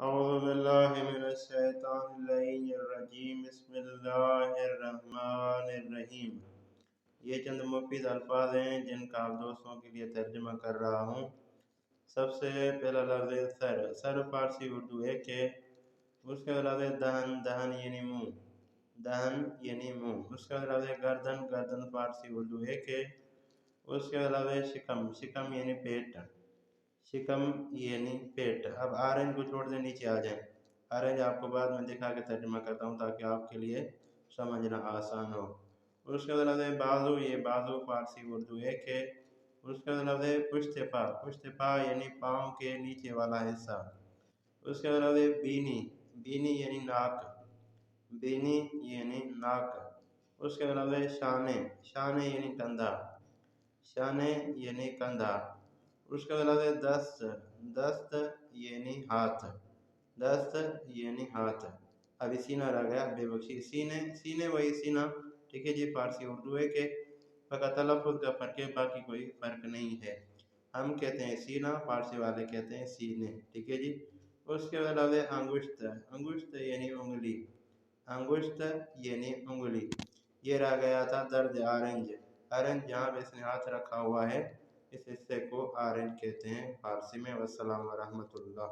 اعوذ باللہ من الشیطان الرجیم بسم اللہ الرحمن الرحیم۔ یہ چند مفید الفاظ ہیں جن کا آپ دوستوں کے لیے ترجمہ کر رہا ہوں۔ سب سے پہلا لفظ سر۔ سر فارسی اردو ہے کہ اس کا لفظ دہن، دہن یعنی منہ، دہن یعنی منہ۔ اس کا لفظ گردن، گردن فارسی اردو ہے کہ اس کا لفظ شکم، شکم یعنی پیٹ، شکم یعنی پیٹ۔ اب آرنج کو چھوڑ دیں، نیچے آ جائیں۔ آرنج آپ کو بعد میں دکھا کے ترجمہ کرتا ہوں تاکہ آپ کے لیے سمجھنا آسان ہو۔ اس کا لفظ بازو، یہ بازو فارسی اردو ہے کہ اس کا لفظ پشت پا، پشت پا یعنی پاؤں کے نیچے والا حصہ۔ اس کا لفظ بینی، بینی یعنی ناک، بینی یعنی ناک۔ اس کا لفظ شانے، شانے یعنی کندھا، شانے یعنی کندھا۔ اس کا لفظ دست، دست یعنی ہاتھ، دست یعنی ہاتھ۔ ابھی سینہ رہ گیا، بے بخشی۔ سینے، سینے وہی سینہ، ٹھیک ہے جی، فارسی اردو ہے کہ فقط تلفظ کا فرق ہے، باقی کوئی فرق نہیں ہے۔ ہم کہتے ہیں سینہ، فارسی والے کہتے ہیں سینے، ٹھیک ہے جی۔ اس کے لفظ انگشت، انگشت یعنی انگلی، انگشت یعنی انگلی۔ یہ رہ گیا تھا درد آرنج، آرنج جہاں پہ اس نے ہاتھ رکھا ہوا ہے اس حصے کو آرنج کہتے ہیں فارسی میں۔ والسلام ورحمۃ اللہ۔